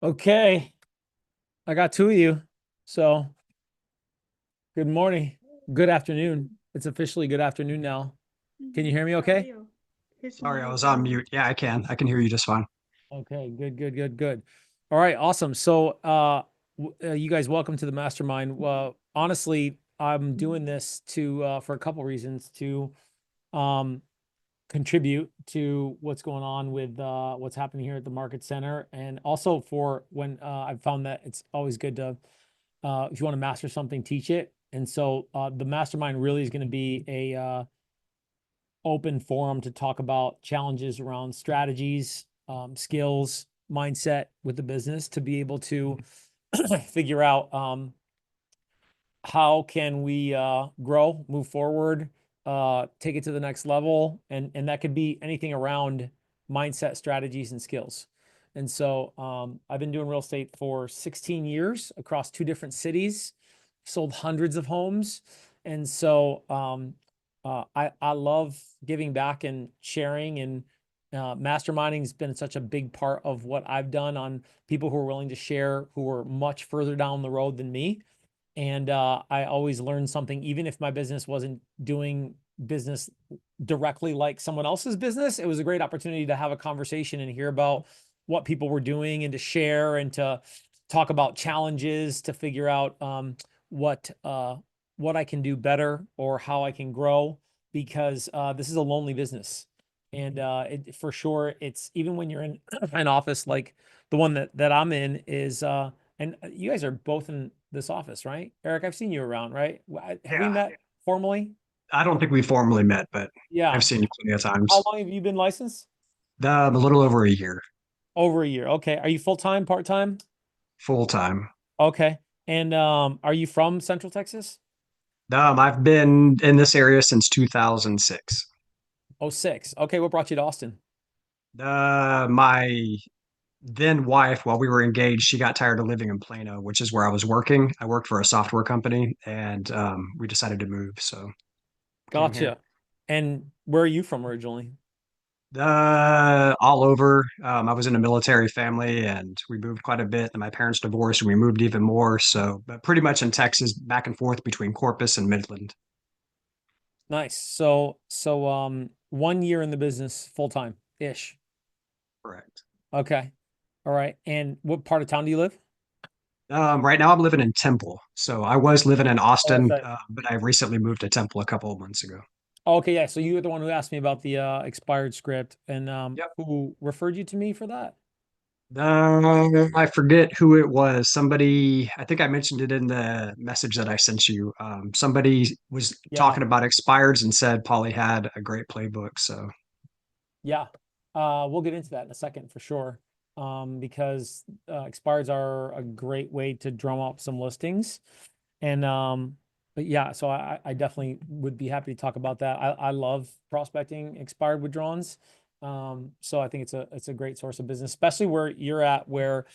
Okay, I got two of you. So good morning, good afternoon. It's officially good afternoon now. Can you hear me How are okay? you? It's Sorry, I morning was for on me. mute. Yeah, I can. I can hear you just fine. Okay, good. All right, awesome. So you guys welcome to the mastermind. Honestly, I'm doing this to for a couple reasons to um contribute to what's going on with what's happening here at the market center, and also for when I've found that it's always good to if you want to master something, teach it. And so the mastermind really is going to be a open forum to talk about challenges around strategies, skills, mindset with the business to be able to figure out how can we grow, move forward, take it to the next level, and that could be anything around mindset, strategies, and skills. And so I've been doing real estate for 16 years across two different cities, sold hundreds of homes, and so I love giving back and sharing, and masterminding has been such a big part of what I've done on people who are willing to share, who are much further down the road than me. And I always learn something, even if my business wasn't doing business directly like someone else's business. It was a great opportunity to have a conversation and hear about what people were doing and to share and to talk about challenges to figure out what I can do better or how I can grow, because this is a lonely business. And for sure, it's even when you're in an office like the one that I'm in is and you guys are both in this office, right? Eric, I've seen you around, right? Have we Yeah, met formally? I don't think we formally met, but Yeah. I've seen you plenty of How times. long have you been licensed? A little over a year, Over a year. Okay. Are you full-time, part-time? full time. Okay. And are you from Central Texas? I've been in this area since 2006. Oh, six. Okay. What brought you to Austin? My then wife, while we were engaged, she got tired of living in Plano, which is where I was working. I worked for a software company, and we decided to move, so came here. Gotcha. And where are you from originally? All over. I was in a military family and we moved quite a bit. And my parents divorced and we moved even more. So, but pretty much in Texas, back and forth between Corpus and Midland. Nice. So 1 year in the business full-time ish. Correct. Okay. All right. And what part of town do you live? Right now I'm living in Temple. So I was living in Oh, that's Austin, right. but I recently moved to Temple a couple of months ago. Oh, okay, yeah. So you were the one who asked me about the expired script, and Yep. who referred you to me for that? I forget who it was. Somebody, I think I mentioned it in the message that I sent you. Somebody was Yeah, talking about expireds and said Pauly had a great playbook. So yeah. We'll get into that in a second for sure. Because expireds are a great way to drum up some listings. And but yeah, so I definitely would be happy to talk about that. I love prospecting expired withdrawals. So I think it's a great source of business, especially where you're at, where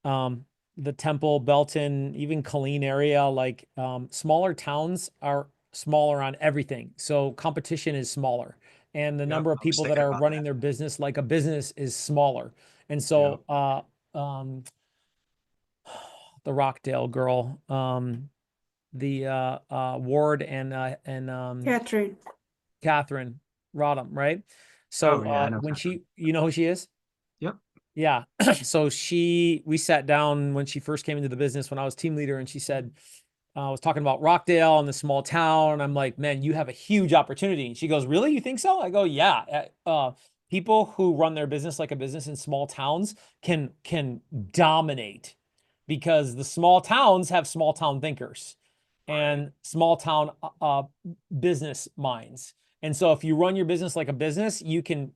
um the Temple, Belton, even Colleen area, like smaller towns are smaller on everything. So competition is smaller. And the yep, number of I was people that thinking are about running that. their business like a business is smaller. And Yeah. so um the Rockdale girl, the Ward and Catherine. Catherine Rodham, right? So Oh yeah, I know when Catherine. she, you know who she is? Yep. Yeah. So we sat down when she first came into the business when I was team leader, and she said, I was talking about Rockdale and the small town. And I'm like, man, you have a huge opportunity. And she goes, really? You think so? I go, yeah. People who run their business like a business in small towns can dominate, because the small towns have small town thinkers Right. and small town business minds. And so if you run your business like a business, you can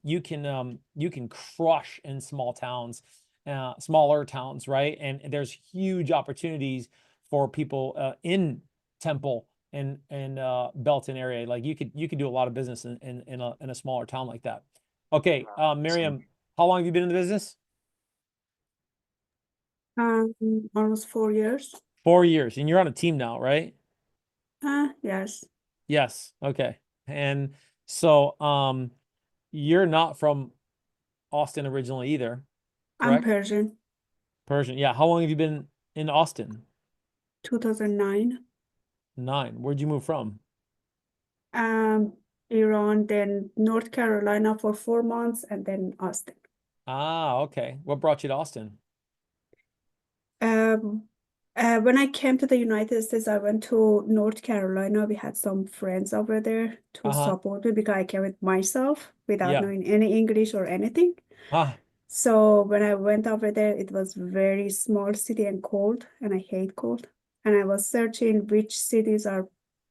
crush in small towns, smaller towns, right? And there's huge opportunities for people in Temple and Belton area. Like you could do a lot of business in a smaller town like that. Okay, Awesome. Miriam, how long have you been in the business? Um, Almost 4 years. 4 years, and you're on a team now, right? Yes. Yes. Okay. And so you're not from Austin originally either, I'm correct? Persian. Persian. Yeah. How long have you been in Austin? 2009. 9. Where'd you move from? Iran, then North Carolina for 4 months, and then Austin. Ah, okay. What brought you to Austin? Um, when I came to the United States, I went to North Carolina. We had some friends over there to Uh-huh. support me because I came with myself without Yeah. knowing any English or anything. Ah, So when I went over there, it was very small city and cold, and I hate cold. And I was searching which cities are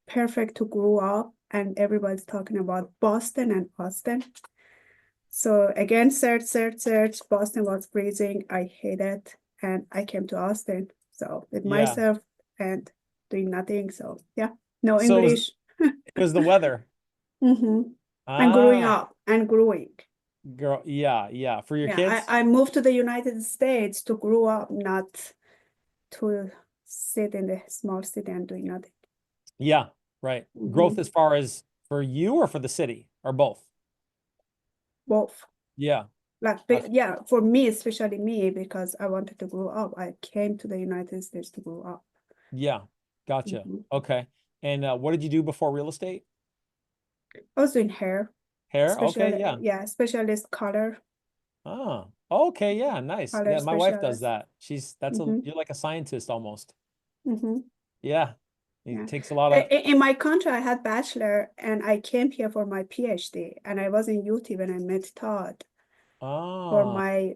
perfect to grow up, and everybody's talking about Boston and Austin. So again, search, search, search. Boston was freezing. I hate it, and I came to Austin. So with yeah. myself and doing nothing. So yeah, no So English. it was the weather. Mm-hmm. And growing Ah, up and growing. girl. Yeah, yeah. For your Yeah, kids? I moved to the United States to grow up, not to sit in the small city and doing nothing. Yeah, right. Growth as far as for you or for the city or both? Both. Yeah. Like, I- yeah, for me, especially me, because I wanted to grow up. I came to the United States to grow up. yeah. Gotcha. Mhm. Okay. And what did you do before real estate? I was doing hair, Hair? Okay, especially, yeah. yeah, specialist Ah, okay, yeah, nice. color Yeah, my wife does specialist. that. Mm-hmm. You're like a scientist almost. Mm-hmm. Yeah. It Yeah. takes a lot of, In my country, I had bachelor, and I came here for my PhD, and I was in UT when I met Todd for ah, my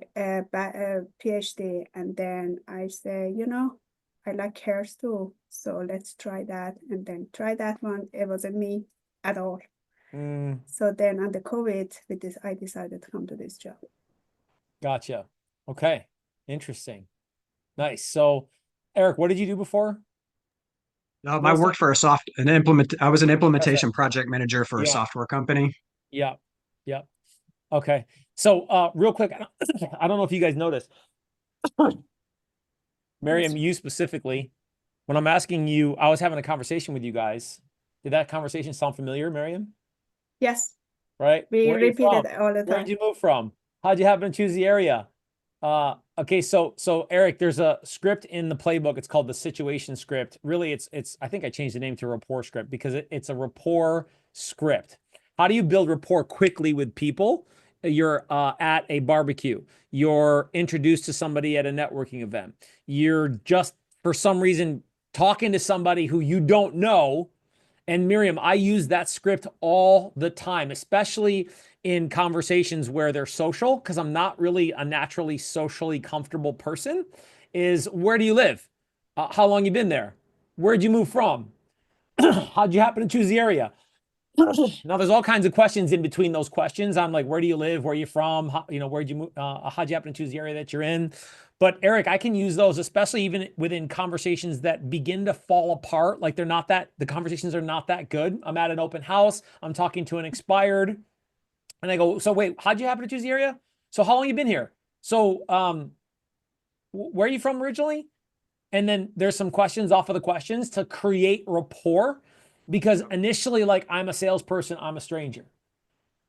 PhD, and then I say, I like hairs too, so let's try that, and then try that one. It wasn't me at all. mm, So then on the COVID, with this, I decided to come to this job. gotcha. Okay. Interesting. Nice. So, Eric, what did you do before I real worked estate? for I was an That's it. implementation project manager for a Yeah. software company. Yeah. Yeah. Okay. So, real quick, I don't know if you guys noticed, Yes. Miriam, you specifically, when I'm asking you, I was having a conversation with you guys. Did that conversation sound familiar, Miriam? Yes, Right? we Where are you repeat from? it all the Where did time. you move from? How'd you happen to choose the area? Okay, so Eric, there's a script in the playbook. It's called the situation script. Really, it's I think I changed the name to rapport script because it's a rapport script. How do you build rapport quickly with people? You're at a barbecue. You're introduced to somebody at a networking event. You're just for some reason talking to somebody who you don't know. And Miriam, I use that script all the time, especially in conversations where they're social, because I'm not really a naturally socially comfortable person. Is where do you live? How long you been there? Where'd you move from? How'd you happen to choose the area? Now, there's all kinds of questions in between those questions. I'm like, where do you live? Where are you from? Where'd you move? How'd you happen to choose the area that you're in? But Eric, I can use those, especially even within conversations that begin to fall apart. Like the conversations are not that good. I'm at an open house. I'm talking to an expired, and I go, so wait, how'd you happen to choose the area? So how long you been here? So, where are you from originally? And then there's some questions off of the questions to create rapport because initially, like I'm a salesperson, I'm a stranger.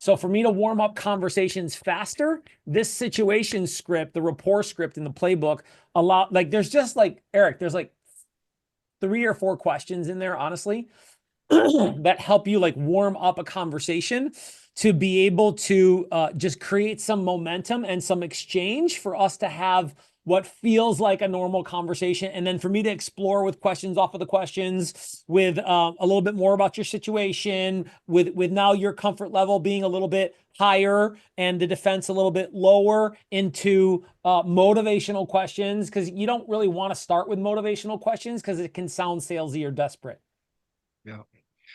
So for me to warm up conversations faster, this situation script, the rapport script in the playbook, there's just like Eric, there's like 3 or 4 questions in there, honestly, that help you like warm up a conversation to be able to just create some momentum and some exchange for us to have what feels like a normal conversation. And then for me to explore with questions off of the questions with a little bit more about your situation, with now your comfort level being a little bit higher and the defense a little bit lower into motivational questions, because you don't really want to start with motivational questions because it can sound salesy or desperate. Yeah.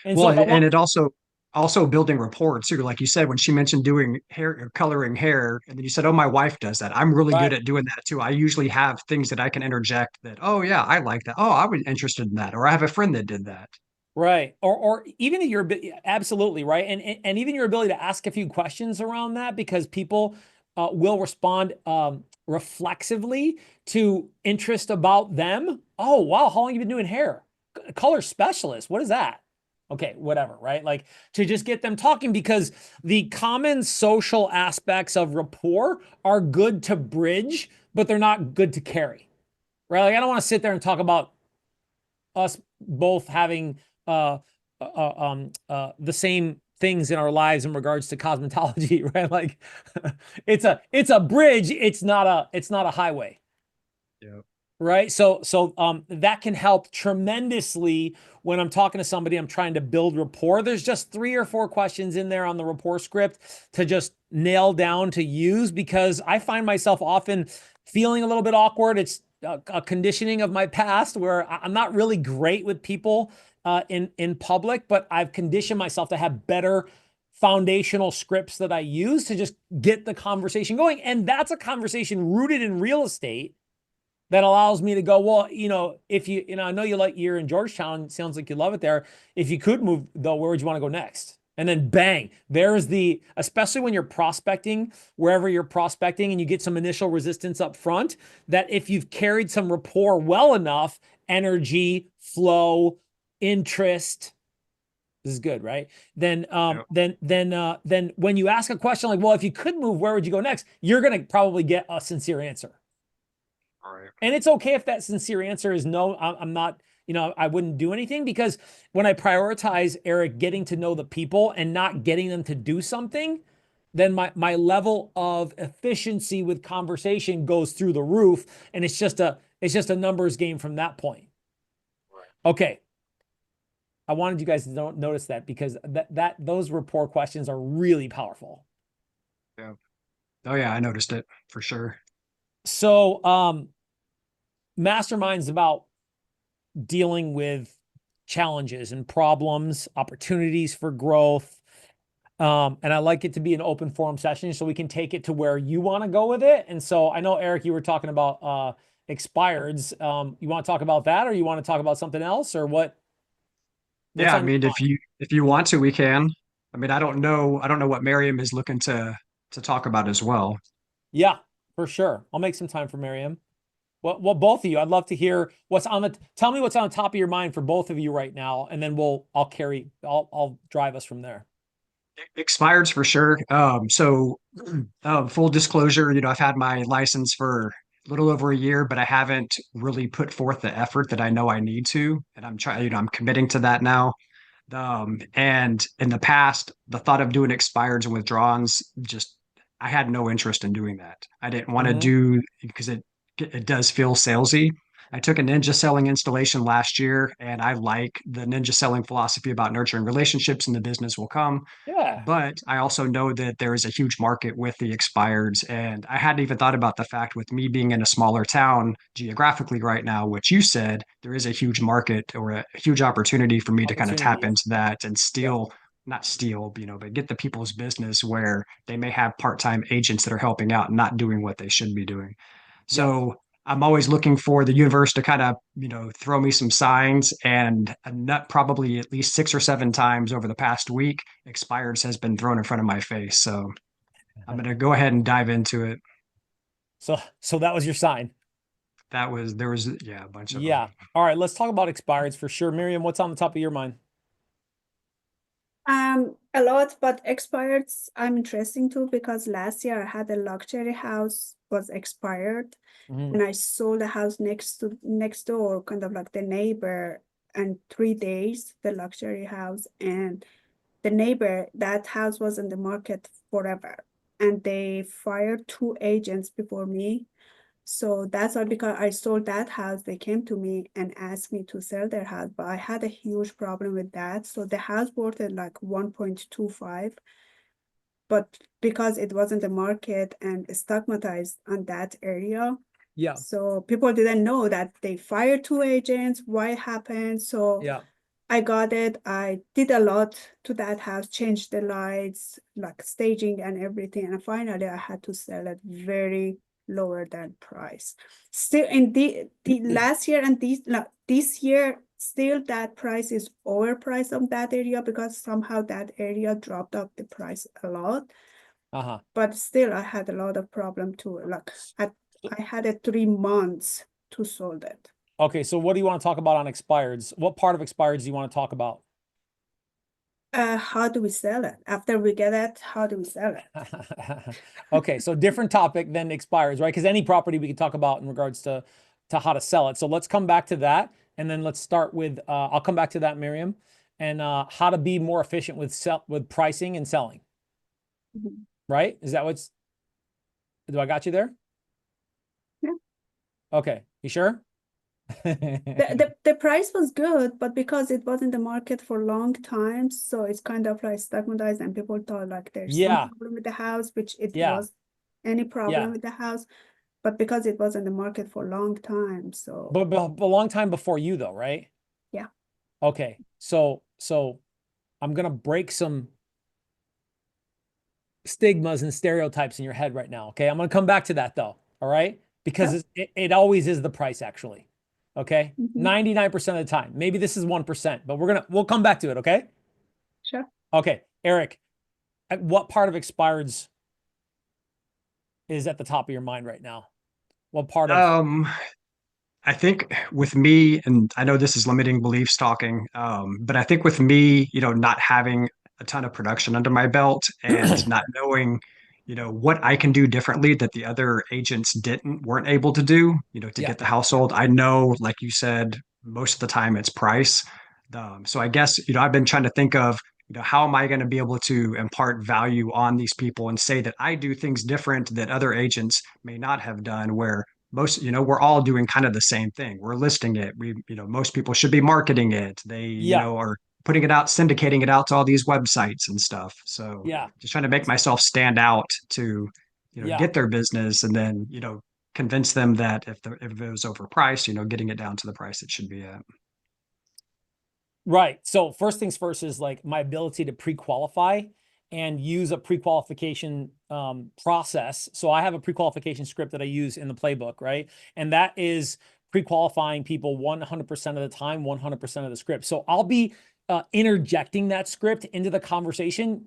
And so Well, if I and want, it also building rapport too. Like you said, when she mentioned doing hair, coloring hair, and then you said, "Oh, my wife does that." I'm really good right, at doing that too. I usually have things that I can interject that, "Oh yeah, I like that. Oh, I was interested in that," or I have a friend that did that. right, or even your absolutely right, and even your ability to ask a few questions around that because people will respond reflexively to interest about them. Oh wow, how long you been doing hair? Color specialist. What is that? Okay, whatever, right? Like to just get them talking, because the common social aspects of rapport are good to bridge, but they're not good to carry, right? Like I don't want to sit there and talk about us both having the same things in our lives in regards to cosmetology, right? Like it's a bridge, it's not a highway. Yeah. Right. So that can help tremendously when I'm talking to somebody, I'm trying to build rapport. There's just 3 or 4 questions in there on the rapport script to just nail down to use, because I find myself often feeling a little bit awkward. It's a conditioning of my past where I'm not really great with people in public, but I've conditioned myself to have better foundational scripts that I use to just get the conversation going. And that's a conversation rooted in real estate that allows me to go, well, if I know you're in Georgetown, sounds like you love it there. If you could move though, where would you want to go next? And then bang, especially when you're prospecting, wherever you're prospecting and you get some initial resistance up front, that if you've carried some rapport well enough, energy, flow, interest, this is good, right? Then when you ask a question like, well, if you could move, where would you go next? You're going to probably get a sincere answer. All right. And it's okay if that sincere answer is no, I'm not, I wouldn't do anything, because when I prioritize, Eric, getting to know the people and not getting them to do something, then my level of efficiency with conversation goes through the roof, and it's just a numbers game from that point. Right. Okay. I wanted you guys to notice that, because those rapport questions are really powerful. Yeah. Oh yeah, I noticed it for sure. So, Mastermind's about dealing with challenges and problems, opportunities for growth. And I like it to be an open forum session so we can take it to where you want to go with it. And so I know, Eric, you were talking about expireds. You want to talk about that, or you want to talk about something else, or what's Yeah, I on your mean, mind? if you want to, we can. I mean, I don't know what Miriam is looking to talk about as well. Yeah, for sure. I'll make some time for Miriam. Well, both of you, I'd love to hear tell me what's on the top of your mind for both of you right now, and then I'll drive us from there. Expireds for sure. Full disclosure, I've had my license for a little over a year, but I haven't really put forth the effort that I know I need to, and I'm trying, I'm committing to that now. And in the past, the thought of doing expireds and withdrawals, just I had no interest in doing that. I didn't want to Mm-hmm. do because it does feel salesy. I took a ninja selling installation last year, and I like the ninja selling philosophy about nurturing relationships and the business will come. Yeah. But I also know that there is a huge market with the expireds. And I hadn't even thought about the fact with me being in a smaller town geographically right now, which you said, there is a huge market or a huge opportunity for me to kind of Opportunity. tap into that and Yep. not steal, but get the people's business where they may have part-time agents that are helping out and not doing what they should be doing. Yep. So I'm always looking for the universe to kind of, throw me some signs. And a nut probably at least 6 or 7 times over the past week, expireds has been thrown in front of my face. So I'm going to go ahead and dive into it. So that was your sign. There was, yeah, a bunch of them. Yeah. All right. Let's talk about expireds for sure. Miriam, what's on the top of your mind? A lot, but expired I'm interesting too, because last year I had a luxury house was expired, Mm-hmm. and I sold a house next door, kind of like the neighbor, and 3 days, the luxury house, and the neighbor, that house was in the market forever, and they fired 2 agents before me. So that's why, because I sold that house, they came to me and asked me to sell their house, but I had a huge problem with that. So the house worth at like 1.25, but because it wasn't the market and stigmatized on that area, Yeah. so people didn't know that they fired 2 agents, why it happened. So Yeah. I got it. I did a lot to that house, changed the lights, like staging and everything. And finally, I had to sell it very lower than price. Still, in the last year and this year, still that price is overpriced on that area, because somehow that area dropped up the price a lot. Uh-huh. But still, I had a lot of problem too. Like I had it 3 months to sold it. Okay. So what do you want to talk about on expireds? What part of expireds do you want to talk about? How do we sell it? After we get it, how do we sell it? Okay, so different topic than expires, right? Because any property we can talk about in regards to how to sell it. So let's come back to that, and then let's start with I'll come back to that, Miriam, and how to be more efficient with pricing and selling. Mhm. Right? Is that do I got you there? Yeah. Okay, you sure? The price was good, but because it was in the market for a long time, so it's kind of like stigmatized, and people thought like there's some Yeah, problem with the house, which it yeah, was any problem yeah. with the house, but because it was in the market for a long time, so But a long time before you though, right? yeah. Okay, so I'm gonna break some stigmas and stereotypes in your head right now. Okay, I'm gonna come back to that though. All right, because Yeah. it always is the price actually. Okay, Mhm. 99% of the time. Maybe this is 1%, but we'll come back to it. Okay. Sure. Okay, Eric, what part of expireds is at the top of your mind right now? What part of? Um, I think with me, and I know this is limiting beliefs talking, but I think with me, not having a ton of production under my belt and not knowing, what I can do differently that the other agents weren't able to do, to Yeah, get the household. I know, like you said, most of the time it's price. So I guess, I've been trying to think of, how am I going to be able to impart value on these people and say that I do things different that other agents may not have done, where most, we're all doing kind of the same thing. We're listing it. Most people should be marketing it. They, yeah, are putting it out, syndicating it out to all these websites and stuff. So yeah, just trying to make myself stand out to, yeah. get their business, and then, convince them that if it was overpriced, getting it down to the price it should be at. Right. So first things first is like my ability to pre-qualify and use a pre-qualification process. So I have a pre-qualification script that I use in the playbook, right? And that is pre-qualifying people 100% of the time, 100% of the script. So I'll be interjecting that script into the conversation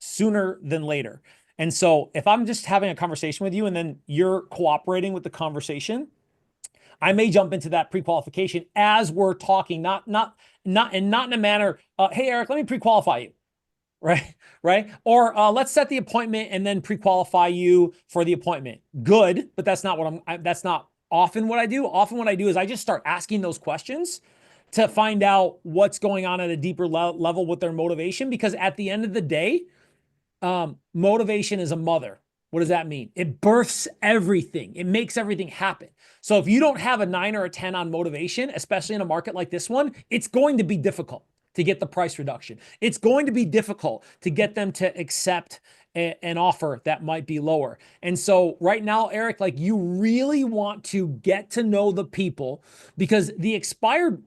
sooner than later. And so if I'm just having a conversation with you and then you're cooperating with the conversation, I may jump into that pre-qualification as we're talking, not in a manner, hey, Eric, let me pre-qualify you. Right. Right. Or let's set the appointment and then pre-qualify you for the appointment. Good. But that's not that's not often what I do. Often what I do is I just start asking those questions to find out what's going on at a deeper level with their motivation. Because at the end of the day, motivation is a mother. What does that mean? It births everything. It makes everything happen. So if you don't have a 9 or a 10 on motivation, especially in a market like this one, it's going to be difficult to get the price reduction. It's going to be difficult to get them to accept an offer that might be lower. And so right now, Eric, like you really want to get to know the people, because the expired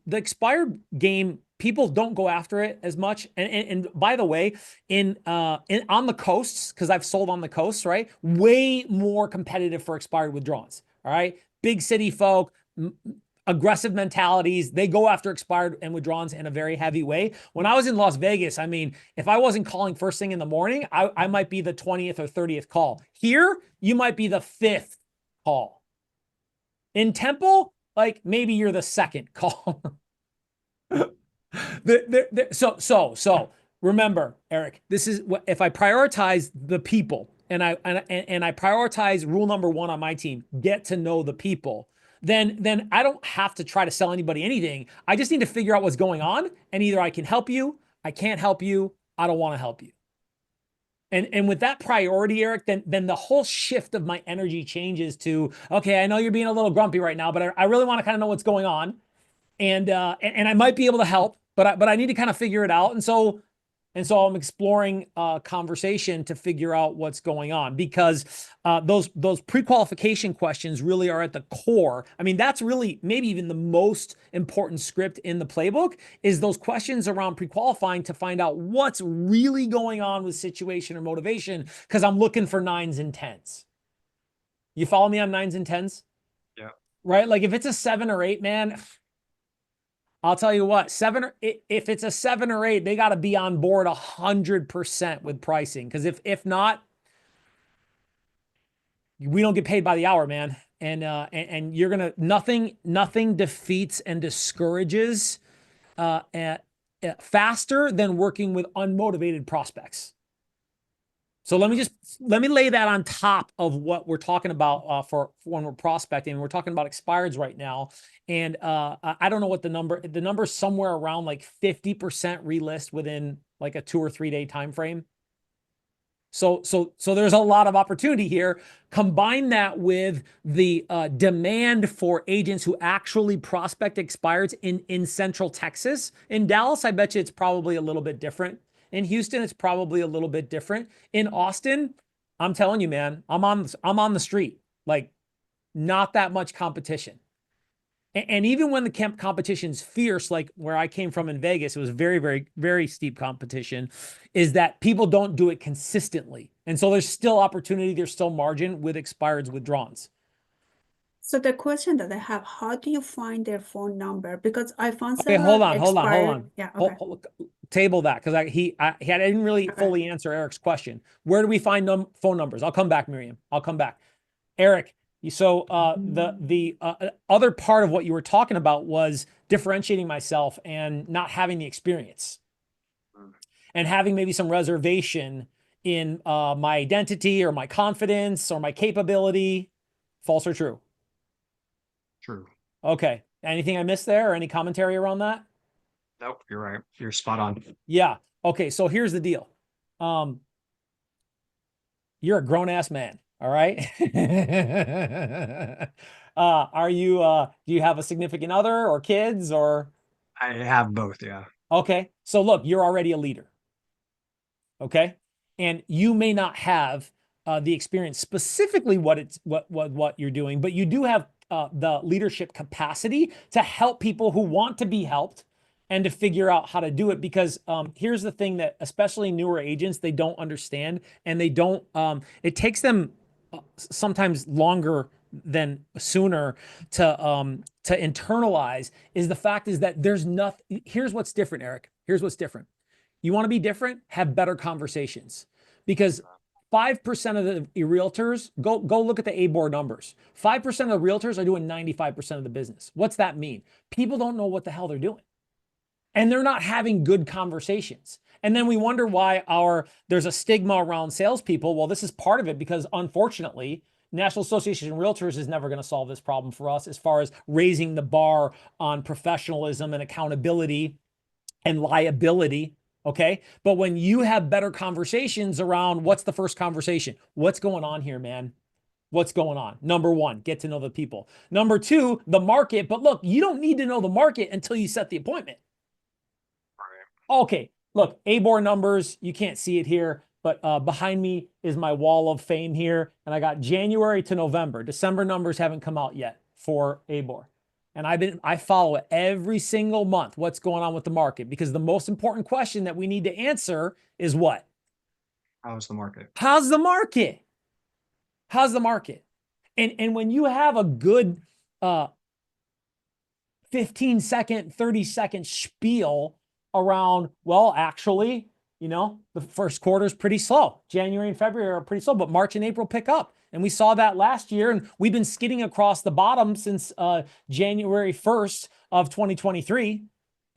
game, people don't go after it as much. And by the way, on the coasts, because I've sold on the coasts, right? Way more competitive for expired withdrawals. All right. Big city folk, aggressive mentalities. They go after expired and withdrawals in a very heavy way. When I was in Las Vegas, I mean, if I wasn't calling first thing in the morning, I might be the 20th or 30th call. Here, you might be the 5th call. In Temple, like maybe you're the second call. So remember, Eric, this is what, if I prioritize the people and I prioritize rule number 1 on my team, get to know the people, then I don't have to try to sell anybody anything. I just need to figure out what's going on, and either I can help you, I can't help you, I don't want to help you. And with that priority, Eric, then the whole shift of my energy changes to, okay, I know you're being a little grumpy right now, but I really want to kind of know what's going on, and I might be able to help, but I need to kind of figure it out. And so I'm exploring conversation to figure out what's going on, because those pre-qualification questions really are at the core. I mean, that's really maybe even the most important script in the playbook, is those questions around pre-qualifying to find out what's really going on with situation or motivation, because I'm looking for 9s and 10s. You follow me on 9s and 10s? Yeah. Right? Like if it's a 7 or 8, man, I'll tell you what, if it's a 7 or 8, they got to be on board 100% with pricing. Because if not, we don't get paid by the hour, man. And you're gonna nothing defeats and discourages an faster than working with unmotivated prospects. So let me lay that on top of what we're talking about for when we're prospecting. We're talking about expireds right now, and I don't know what the number's somewhere around like 50% relist within like a 2 or 3 day time frame. So there's a lot of opportunity here. Combine that with the demand for agents who actually prospect expireds in Central Texas. In Dallas, I bet you it's probably a little bit different. In Houston, it's probably a little bit different. In Austin, I'm telling you, man, I'm on the street. Like, not that much competition. And even when the competition's fierce, like where I came from in Vegas, it was very, very, very steep competition, is that people don't do it consistently. And so there's still opportunity, there's still margin with expireds withdrawals. So the question that I have, how do you find their phone number? Because I found Okay, several hold expired. on. Yeah, okay. Table that, because I didn't really Okay. fully answer Eric's question. Where do we find phone numbers? I'll come back, Miriam. I'll come back. Eric, so the other part of what you were talking about was differentiating myself and not having the experience and having maybe some reservation in my identity or my confidence or my capability. False or true? True. Okay. Anything I missed there or any commentary around that? Nope, you're right. You're spot on. Yeah. Okay. So here's the deal. You're a grown ass man. All right. Do you have a significant other or kids or? I have both, yeah. Okay. So look, you're already a leader. Okay. And you may not have the experience specifically what you're doing, but you do have the leadership capacity to help people who want to be helped and to figure out how to do it. Because here's the thing that especially newer agents, they don't understand, and they don't, it takes them sometimes longer than sooner to internalize, is the fact is that there's nothing. Here's what's different, Eric. Here's what's different. You want to be different? Have better conversations, because 5% of the realtors, go look at the ABOR numbers. 5% of the realtors are doing 95% of the business. What's that mean? People don't know what the hell they're doing, and they're not having good conversations. And then we wonder why there's a stigma around salespeople. Well, this is part of it, because unfortunately, National Association of Realtors is never going to solve this problem for us as far as raising the bar on professionalism and accountability and liability. Okay. But when you have better conversations around, what's the first conversation? What's going on here, man? What's going on? Number one, get to know the people. Number two, the market. But look, you don't need to know the market until you set the appointment. Okay. Look, ABOR numbers, you can't see it here, but behind me is my wall of fame here. And I got January to November. December numbers haven't come out yet for ABOR. And I follow it every single month, what's going on with the market, because the most important question that we need to answer is what? How's the market? How's the market? How's the market? And when you have a good 15-second, 30-second spiel around, well, actually, the first quarter is pretty slow. January and February are pretty slow, but March and April pick up. And we saw that last year, and we've been skidding across the bottom since January 1st of 2023.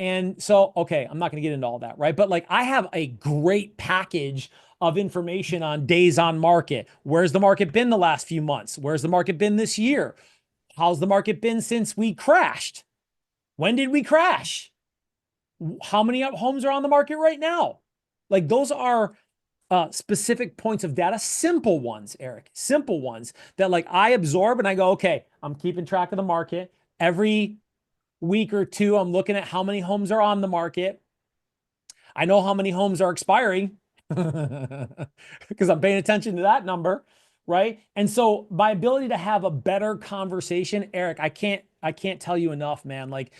And so, okay, I'm not going to get into all that, right? But like, I have a great package of information on days on market. Where's the market been the last few months? Where's the market been this year? How's the market been since we crashed? When did we crash? How many homes are on the market right now? Like, those are specific points of data, simple ones, Eric, simple ones that like I absorb and I go, okay, I'm keeping track of the market. Every week or two, I'm looking at how many homes are on the market. I know how many homes are expiring because I'm paying attention to that number, right? And so my ability to have a better conversation, Eric, I can't tell you enough, man. Like,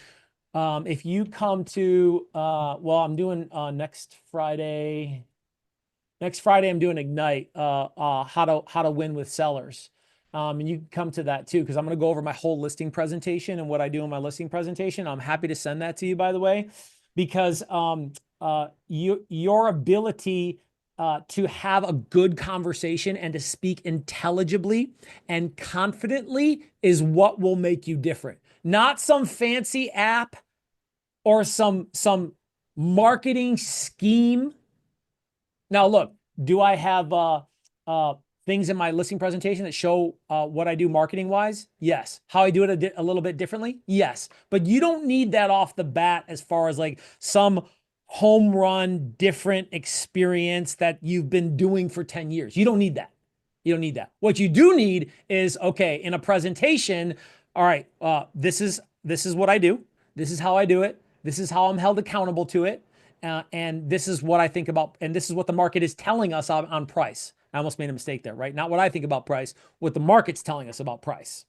if you come to, well, I'm doing next Friday, I'm doing Ignite, how to win with sellers. And you can come to that too, because I'm going to go over my whole listing presentation and what I do in my listing presentation. I'm happy to send that to you, by the way, because your ability to have a good conversation and to speak intelligibly and confidently is what will make you different. Not some fancy app or some marketing scheme. Now, look, do I have things in my listing presentation that show what I do marketing wise? Yes. How I do it a little bit differently? Yes. But you don't need that off the bat as far as like some home run different experience that you've been doing for 10 years. You don't need that. You don't need that. What you do need is, okay, in a presentation, all right, this is what I do. This is how I do it. This is how I'm held accountable to it. And this is what I think about, and this is what the market is telling us on price. I almost made a mistake there, right? Not what I think about price, what the market's telling us about price.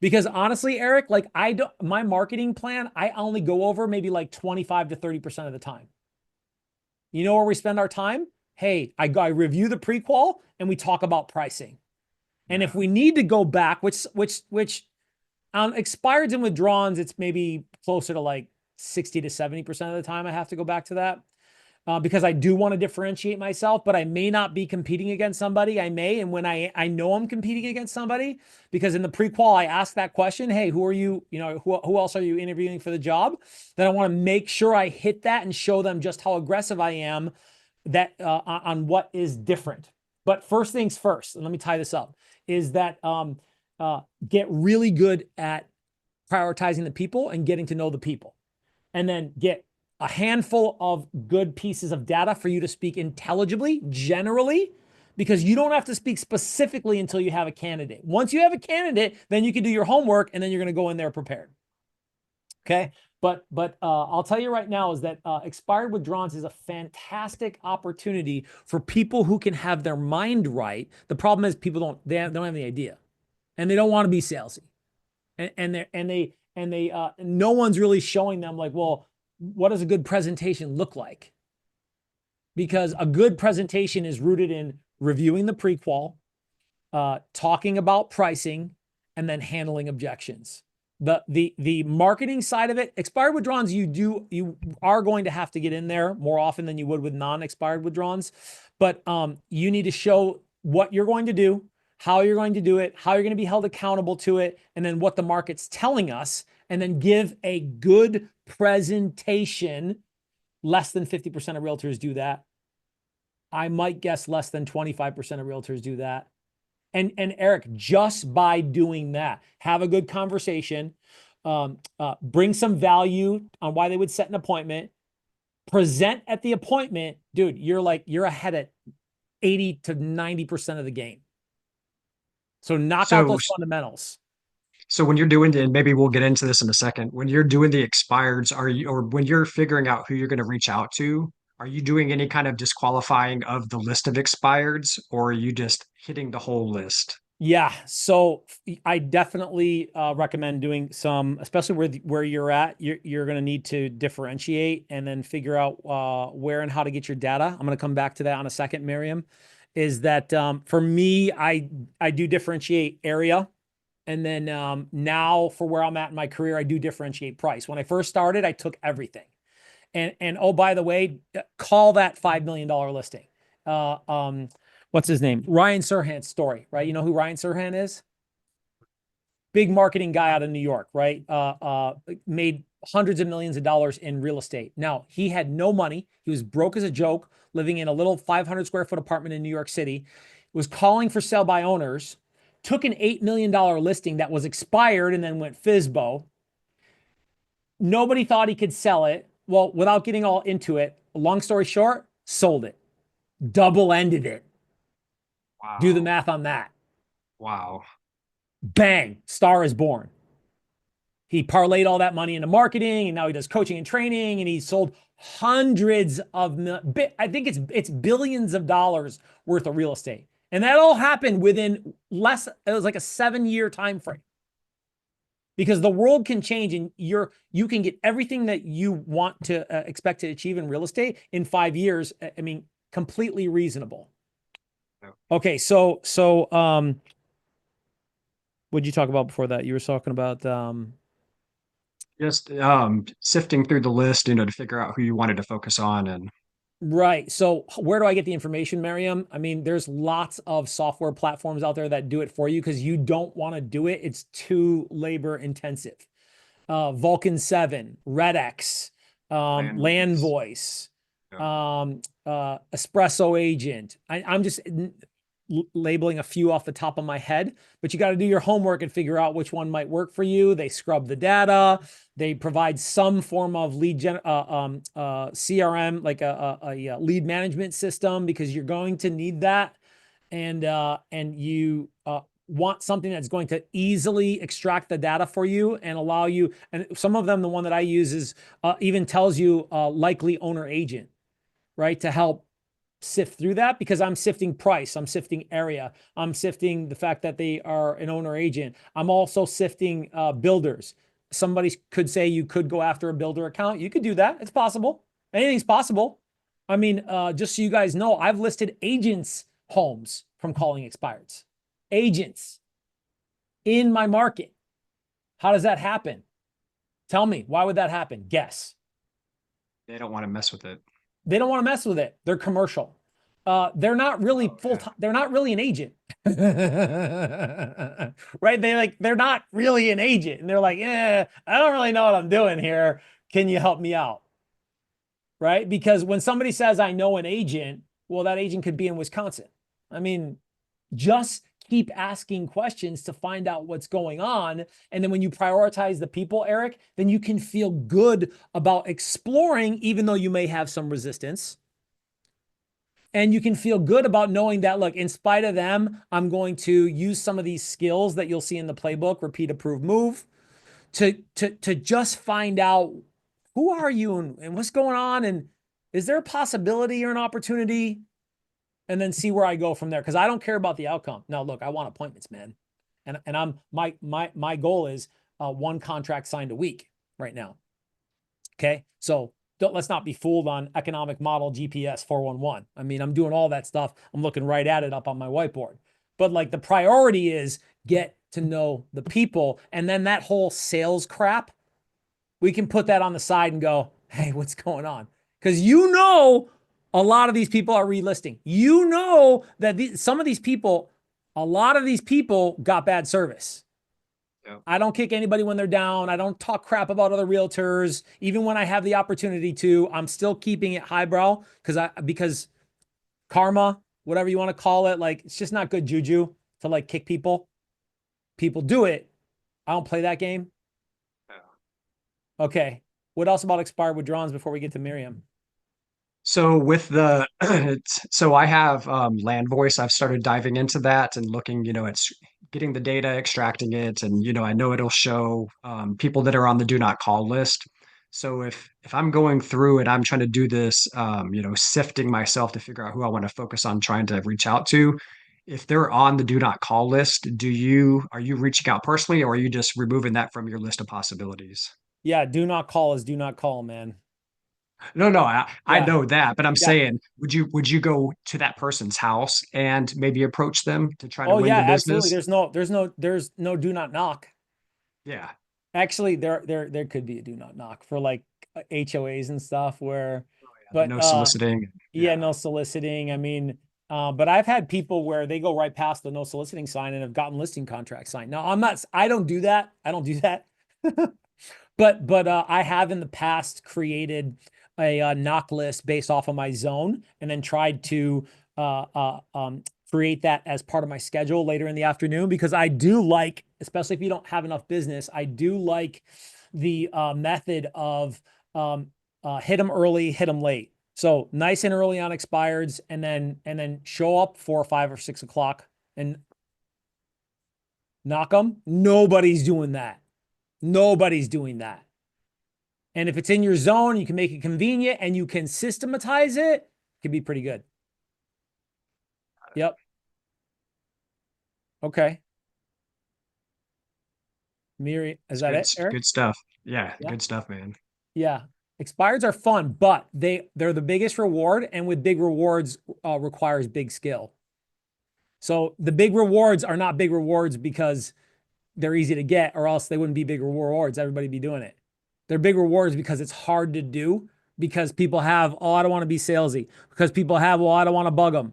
Because honestly, Eric, like my marketing plan, I only go over maybe like 25 to 30% of the time. You know where we spend our time? Hey, I review the pre-qual and we talk about pricing. And if we need to go back, which on expireds and withdrawns, it's maybe closer to like 60 to 70% of the time I have to go back to that. Because I do want to differentiate myself, but I may not be competing against somebody. I may, and when I know I'm competing against somebody, because in the pre-qual I ask that question, hey, who are you? You know, who else are you interviewing for the job? Then I want to make sure I hit that and show them just how aggressive I am that on what is different. But first things first, and let me tie this up, is that get really good at prioritizing the people and getting to know the people, and then get a handful of good pieces of data for you to speak intelligibly, generally, because you don't have to speak specifically until you have a candidate. Once you have a candidate, then you can do your homework and then you're going to go in there prepared. Okay. But I'll tell you right now is that expired withdrawals is a fantastic opportunity for people who can have their mind right. The problem is people don't have any idea, and they don't want to be salesy, and no one's really showing them like, well, what does a good presentation look like? Because a good presentation is rooted in reviewing the pre-qual, talking about pricing, and then handling objections. The marketing side of it, expired withdrawals, you are going to have to get in there more often than you would with non-expired withdrawals, but you need to show what you're going to do, how you're going to do it, how you're going to be held accountable to it, and then what the market's telling us, and then give a good presentation. Less than 50% of realtors do that. I might guess less than 25% of realtors do that. And Eric, just by doing that, have a good conversation, bring some value on why they would set an appointment, present at the appointment, dude, you're ahead at 80 to 90% of the game. So knock out those fundamentals. So when you're doing, and maybe we'll get into this in a second, when you're doing the expireds, or when you're figuring out who you're going to reach out to, are you doing any kind of disqualifying of the list of expireds, or are you just hitting the whole list? Yeah, so I definitely recommend doing some, especially where you're at. You're going to need to differentiate and then figure out where and how to get your data. I'm going to come back to that on a second, Miriam. Is that for me, I do differentiate area. And then now for where I'm at in my career, I do differentiate price. When I first started, I took everything. And oh, by the way, call that $5 million listing. What's his name? Ryan Serhant's story, right? You know who Ryan Serhant is? Big marketing guy out of New York, right? Made hundreds of millions of dollars in real estate. Now, he had no money. He was broke as a joke, living in a little 500 square foot apartment in New York City, was calling for sell by owners, took an $8 million listing that was expired and then went FISBO. Nobody thought he could sell it. Well, without getting all into it, long story short, sold it. Double-ended it. Wow. Do the math on that. Wow. Bang, star is born. He parlayed all that money into marketing, and now he does coaching and training, and he sold hundreds of, I think it's billions of dollars worth of real estate. And that all happened within it was like a 7-year time frame. Because the world can change, and you can get everything that you want to expect to achieve in real estate in 5 years. I mean, completely reasonable. Okay, so what'd you talk about before that? You were talking about Just sifting through the list, to figure out who you wanted to focus on. And right. So where do I get the information, Miriam? I mean, there's lots of software platforms out there that do it for you because you don't want to do it. It's too labor intensive. Vulcan 7, Redx, Playbook, Mastermind, Rapport. These are all great software platforms. land voice, espresso agent. I'm just labeling a few off the top of my head, but you got to do your homework and figure out which one might work for you. They scrub the data. They provide some form of lead CRM, like a lead management system, because you're going to need that. And you want something that's going to easily extract the data for you and allow you. And some of them, the one that I use is even tells you likely owner agent, right? To help sift through that, because I'm sifting price, I'm sifting area, I'm sifting the fact that they are an owner agent. I'm also sifting builders. Somebody could say you could go after a builder account. You could do that. It's possible. Anything's possible. I mean, just so you guys know, I've listed agents' homes from calling expireds. Agents in my market. How does that happen? Tell me, why would that happen? Guess. They don't want to mess with it. They don't want to mess with it. They're commercial. They're not really full time. They're not really an agent, right? They're not really an agent, and they're like, I don't really know what I'm doing here. Can you help me out? Right? Because when somebody says, I know an agent, well, that agent could be in Wisconsin. I mean, just keep asking questions to find out what's going on. And then when you prioritize the people, Eric, then you can feel good about exploring, even though you may have some resistance. And you can feel good about knowing that, look, in spite of them, I'm going to use some of these skills that you'll see in the playbook, repeat, approve, move, to just find out who are you and what's going on, and is there a possibility or an opportunity? And then see where I go from there, because I don't care about the outcome. Now, look, I want appointments, man, and I'm my goal is one contract signed a week right now. Okay, so let's not be fooled on economic model GPS 411. I mean, I'm doing all that stuff. I'm looking right at it up on my whiteboard. But like, the priority is get to know the people, and then that whole sales crap, we can put that on the side and go, hey, what's going on? Because a lot of these people are relisting. You know that some of these people, a lot of these people got bad service. Yep. I don't kick anybody when they're down. I don't talk crap about other realtors. Even when I have the opportunity to, I'm still keeping it highbrow because karma, whatever you want to call it, like, it's just not good juju to like kick people. People do it. I don't play that game. Okay. What else about expired withdrawals before we get to Miriam? So with the, so I have land voice. I've started diving into that and looking, at getting the data, extracting it, and I know it'll show people that are on the do not call list. So if I'm going through and I'm trying to do this, sifting myself to figure out who I want to focus on trying to reach out to, if they're on the do not call list, are you reaching out personally, or are you just removing that from your list of possibilities? Yeah, do not call is do not call, man. No, I know that, but I'm saying, would you go to that person's house and maybe approach them to try to win the business? Absolutely. There's no do not knock. Yeah. Actually, there could be a do not knock for like HOAs and stuff where, but no soliciting. Yeah, no soliciting. I mean, but I've had people where they go right past the no soliciting sign and have gotten listing contracts signed. Now, I don't do that. But I have in the past created a knock list based off of my zone, and then tried to create that as part of my schedule later in the afternoon, because I do like, especially if you don't have enough business, I do like the method of hit them early, hit them late. So nice and early on expireds, and then show up 4 or 5 or 6 o'clock and knock them. Nobody's doing that. Nobody's doing that. And if it's in your zone, you can make it convenient and you can systematize it, it can be pretty good. Yep. Okay. Miri, is that it, Eric? Good stuff. Yeah, good stuff, man. Yeah. Expireds are fun, but they're the biggest reward, and with big rewards requires big skill. So the big rewards are not big rewards because they're easy to get, or else they wouldn't be big rewards. Everybody'd be doing it. They're big rewards because it's hard to do, because people have, I don't want to be salesy. Because people have, I don't want to bug them.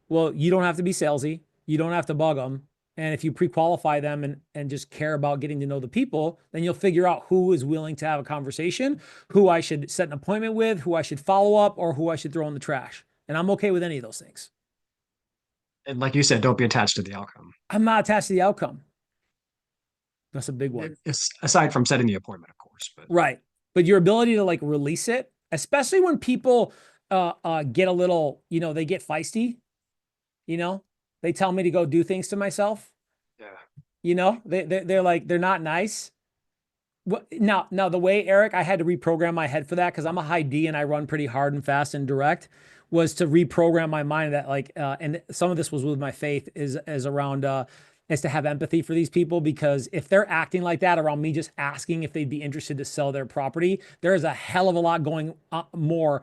Well, you don't have to be salesy. You don't have to bug them. And if you pre-qualify them and just care about getting to know the people, then you'll figure out who is willing to have a conversation, who I should set an appointment with, who I should follow up, or who I should throw in the trash. And I'm okay with any of those things. And like you said, don't be attached to the outcome. I'm not attached to the outcome. That's a big one. It's aside from setting the appointment, of course, but Right. But your ability to like release it, especially when people get a little, they get feisty, they tell me to go do things to myself. yeah. They're like, they're not nice. Now the way, Eric, I had to reprogram my head for that because I'm a high D and I run pretty hard and fast and direct, was to reprogram my mind that like, and some of this was with my faith is around, is to have empathy for these people, because if they're acting like that around me, just asking if they'd be interested to sell their property, there is a hell of a lot going more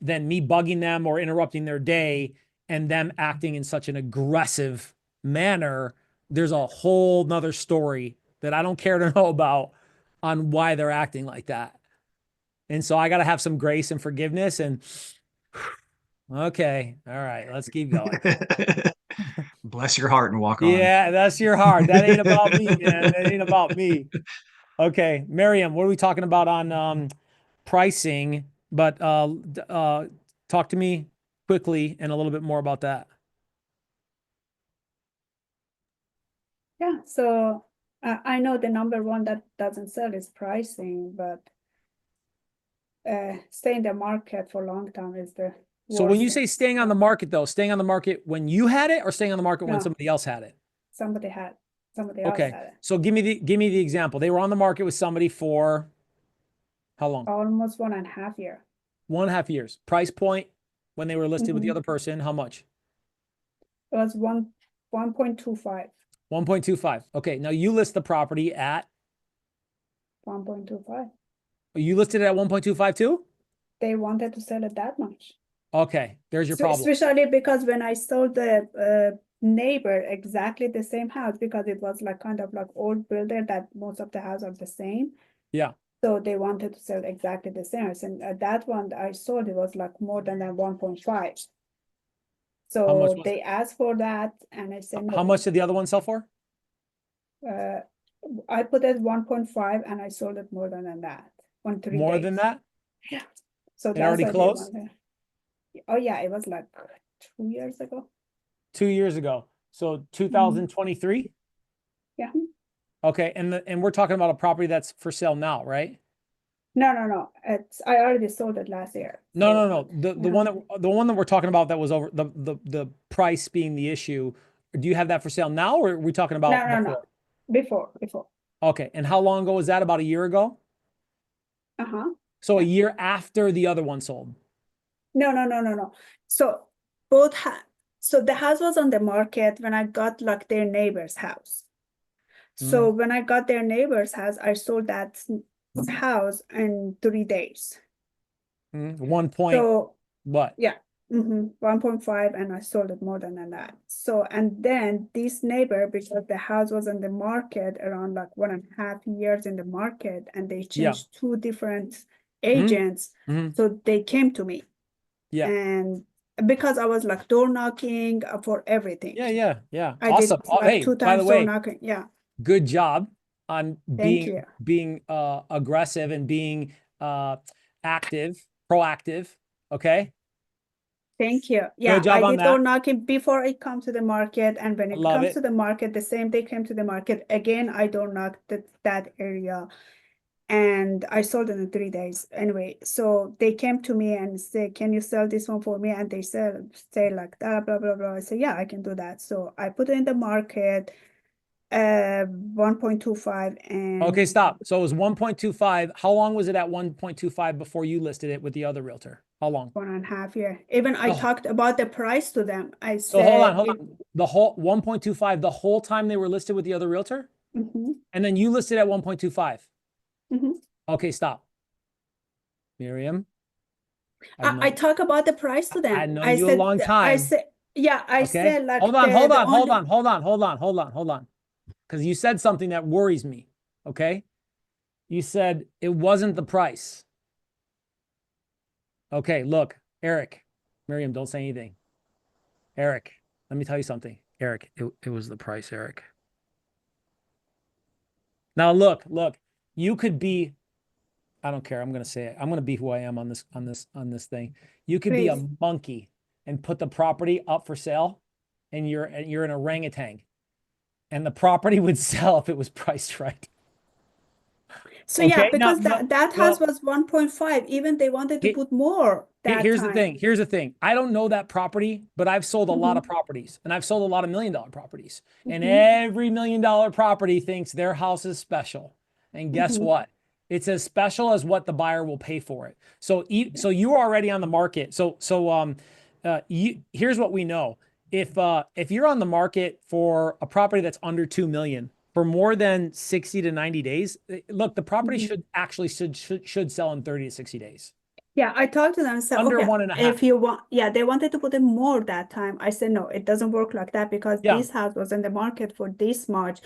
than me bugging them or interrupting their day and them acting in such an aggressive manner. There's a whole nother story that I don't care to know about on why they're acting like that. And so I got to have some grace and forgiveness and okay. All right, let's keep going. Bless your heart and walk on. Yeah, that's your heart. That ain't about me, man. That ain't about me. Okay, Miriam, what are we talking about on pricing? But talk to me quickly and a little bit more about that. Yeah, so I know the number one that doesn't sell is pricing, but stay in the market for a long time is the So when you worst say thing. staying on the market, though, staying on the market when you had it or staying on the market when No. somebody else had it? Somebody else Okay. had it. So give me the example. They were on the market with somebody for how long? Almost 1.5 years. 1.5 years. Price point when they were listed with the Mhm. other person, how much? It was 1.25. 1.25. Okay. Now you list the property at, 1.25. you listed it at 1.25 too? They wanted to sell it that much. Okay. There's your problem. Especially because when I sold the neighbor exactly the same house, because it was like kind of like old builder that most of the houses are the same. Yeah. So they wanted to sell exactly the same house. And that one that I sold, it was like more than that 1.5. How much So was they asked for that and I said no. How much did the other one sell for? I put it 1.5 and I sold it more than that. On 3 More days. than that? Yeah. So It that's already why they closed? wanted. Oh yeah, it was like 2 years ago. 2 years ago. So 2023? Yeah. Okay. And we're talking about a property that's for sale now, right? No. I already sold it last year. No. The yeah. one that we're talking about that was over the price being the issue. Do you have that for sale now, or are we talking about No. Before. Okay. And how long ago was that? About a year ago? Uh-huh. So a year after the other one sold. No. So so the house was on the market when I got like their neighbor's house. So when I got their neighbor's house, I sold that house in 3 days. 1 point. So What? yeah. 1.5 and I sold it more than that. So and then this neighbor, because the house was on the market around like 1.5 years in the market, and they changed 2 different agents. So they came to me. Yeah. And because I was like door knocking for everything. Yeah. I Awesome. did Oh, like hey, 2 by the times door way, knocking. Yeah. good job on Thank you. being aggressive and being active, proactive. Okay. Thank you. Yeah, Good job I on did door that. knocking before it comes to the market, and when it love comes it. to the market, the same day came to the market again. I door knocked that area, and I sold it in 3 days. Anyway, so they came to me and say, "Can you sell this one for me?" And they say like that, blah blah blah. I say, "Yeah, I can do that." So I put it in the market, 1.25, and Okay, stop. So it was 1.25. How long was it at 1.25 before you listed it with the other realtor? How long? 1.5 years. Even I Oh. talked about the price to them. I So said, hold on. The whole 1.25, the whole time they were listed with the other realtor? Mhm. And then you listed at 1.25. Mhm. Okay, stop. Miriam. I talk about the price to them. I know you a long time. I said, yeah, I Okay. said like Hold on. the Hold on. Because you said something that worries me. Okay. You said it wasn't the price. Okay, look, Eric, Miriam, don't say anything. Eric, let me tell you something. Eric, it was the price, Eric. Now look, you could be, I don't care. I'm going to say it. I'm going to be who I am on this thing. You could be a Please. monkey and put the property up for sale, and you're an orangutan, and the property would sell if it was priced right. So yeah, Okay, because now, that house was 1.5. Even they wanted to put more that here's time. the thing. Here's the thing. I don't know that property, but I've sold a lot of Mm-hmm. properties, and I've sold a lot of $1 million properties. And Mm-hmm. every $1 million property thinks their house is special. And guess Mm-hmm. what? It's as special as what the buyer will pay for it. So you're already on the market. Here's what we know. If you're on the market for a property that's under 2 million for more than 60 to 90 days, look, the property Mm-hmm. should sell in 30 to 60 days. Yeah, I talked to them and said, Under okay, 1.5. if you want, yeah, they wanted to put in more that time. I said, no, it doesn't work like that because Yeah. this house was in the market for this much.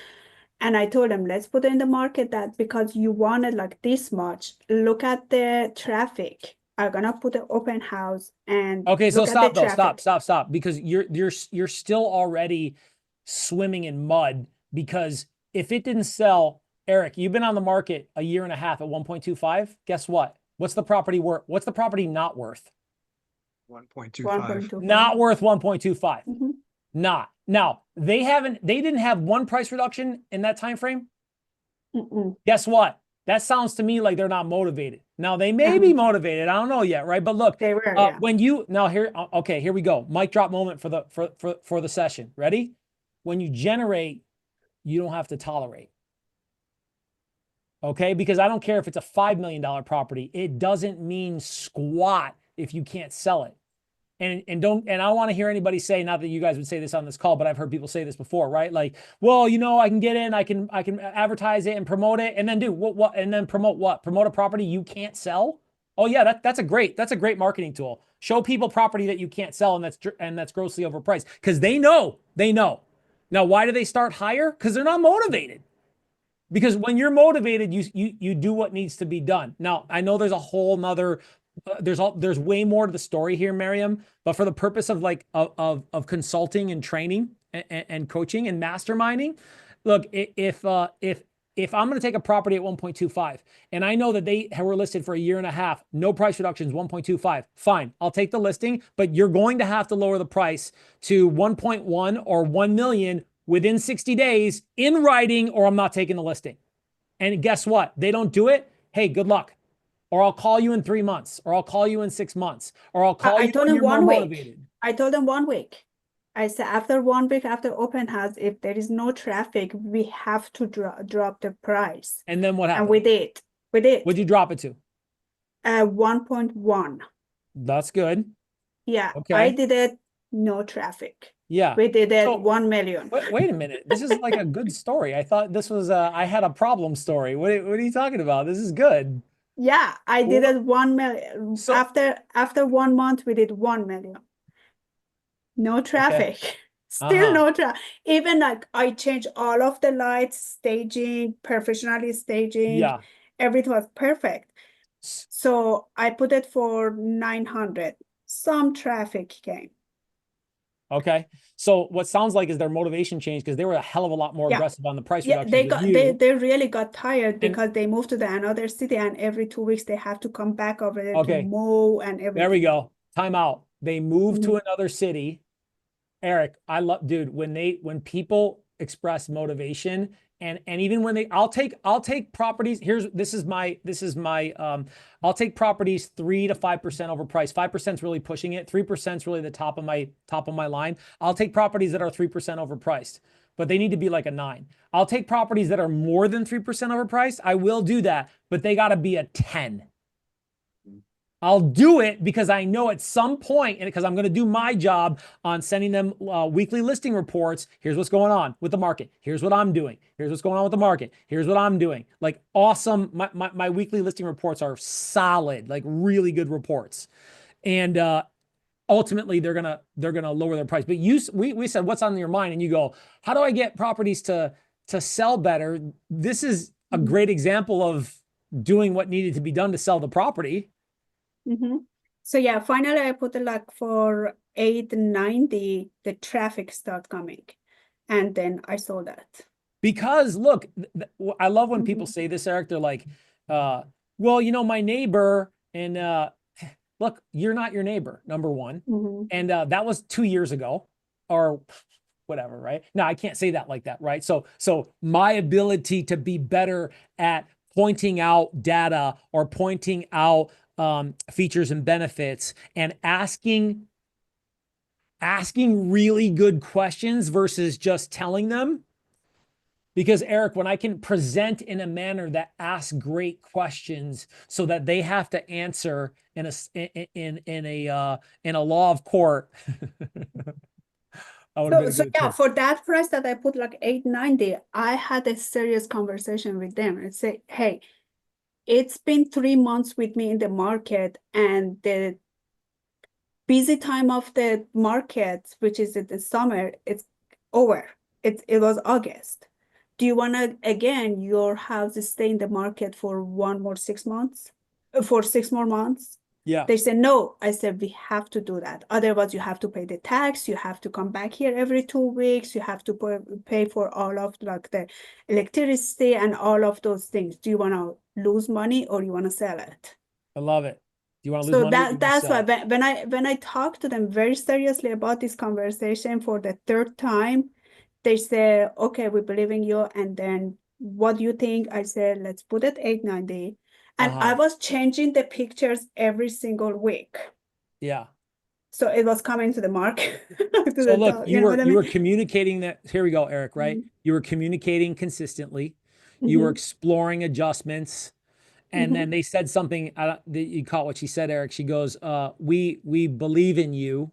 And I told them, let's put it in the market that because you wanted like this much, look at the traffic. I'm gonna put an open house and Okay, so look at the stop though. traffic. Stop, because you're still already swimming in mud, because if it didn't sell, Eric, you've been on the market a year and a half at 1.25. Guess what? What's the property worth? What's the property not worth? 1.25. 1.25. Not worth 1.25. Mm-hmm. Not. Now, they didn't have one price reduction in that time frame. Mm-mm. Guess what? That sounds to me like they're not motivated. Now they may be motivated. I don't know yet, right? But look, They were, yeah. when you now here, okay, here we go. Mic drop moment for the session. Ready? When you generate, you don't have to tolerate. Okay, because I don't care if it's a $5 million property. It doesn't mean squat if you can't sell it. And I don't want to hear anybody say, not that you guys would say this on this call, but I've heard people say this before, right? Like, well, you know, I can get in, I can advertise it and promote it, and then do what and then promote what? Promote a property you can't sell? Oh yeah, that's a great marketing tool. Show people property that you can't sell and that's grossly overpriced, because they know. Now, why do they start higher? Because they're not motivated. Because when you're motivated, you do what needs to be done. Now, I know there's a whole nother there's way more to the story here, Miriam, but for the purpose of of consulting and training and coaching and masterminding, look, if I'm going to take a property at 1.25 and I know that they were listed for a year and a half, no price reductions, 1.25, fine, I'll take the listing, but you're going to have to lower the price to 1.1 or 1 million within 60 days in writing, or I'm not taking the listing. And guess what? They don't do it. Hey, good luck. Or I'll call you in 3 months, or I'll call you in 6 months, or I'll call you when you're more motivated. I told them 1 week. I said, after 1 week, after open house, if there is no traffic, we have to drop the price. And then what happened? And we did. What'd you drop it to? 1.1. That's good. Yeah. Okay. I did it, no traffic. Yeah. We did it 1 million. Wait a minute. This is like a good story. I thought this was I had a problem story. What are you talking about? This is good. Yeah, I did it 1 million. So, after 1 month, we did 1 million. No traffic. Okay. Still no traffic. Even like I changed all of the lights, staging, professionally staging. Yeah. Everything was perfect. So I put it for 900. Some traffic came. Okay. So what sounds like is their motivation changed, because they were a hell of a lot more aggressive on the price reduction. They really got tired because they moved to another city, and every 2 weeks they have to come back over there to mow and everything. There we go. Time out. They moved to another city. Eric, I love, dude, when people express motivation, and even when I'll take properties. I'll take properties 3 to 5% overpriced. 5% is really pushing it. 3% is really the top of my line. I'll take properties that are 3% overpriced, but they need to be like a 9. I'll take properties that are more than 3% overpriced. I will do that, but they got to be a 10. I'll do it because I know at some point, and because I'm going to do my job on sending them weekly listing reports. Here's what's going on with the market. Here's what I'm doing. Here's what's going on with the market. Here's what I'm doing. Like, awesome. My weekly listing reports are solid, like really good reports. And ultimately they're going to lower their price. But we said, what's on your mind? And you go, how do I get properties to sell better? This is a great example of doing what needed to be done to sell the property. So finally I put it like for 890, the traffic start coming. And then I sold that. Because look, I love when people say this, Eric. They're like, well, you know, my neighbor, and look, you're not your neighbor, number one. And that was 2 years ago or whatever, right? Now I can't say that like that, right? So my ability to be better at pointing out data or pointing out features and benefits and asking really good questions versus just telling them. Because Eric, when I can present in a manner that asks great questions so that they have to answer in a law of court, I would have been a So good yeah, attorney. for that price that I put like 890, I had a serious conversation with them and say, hey, it's been 3 months with me in the market, and the busy time of the market, which is in the summer, it's over. It was August. Do you want to, again, your house stay in the market for 6 months, for 6 more months? Yeah, They said, no. I said, we have to do that. Otherwise, you have to pay the tax. You have to come back here every 2 weeks. You have to pay for all of like the electricity and all of those things. Do you want to lose money or you want to sell it? I love it. Do you want to lose So money or do you want to that's why sell? when I talk to them very seriously about this conversation for the third time, they say, okay, we believe in you. And then what do you think? I said, let's put it 890. And I was changing the pictures every single week. Yeah. So it was coming to the market. So look, You know what I you mean? were communicating that. Here we go, Eric, right? You were communicating consistently. You were exploring adjustments. And then they said something, you caught what she said, Eric. She goes, we believe in you.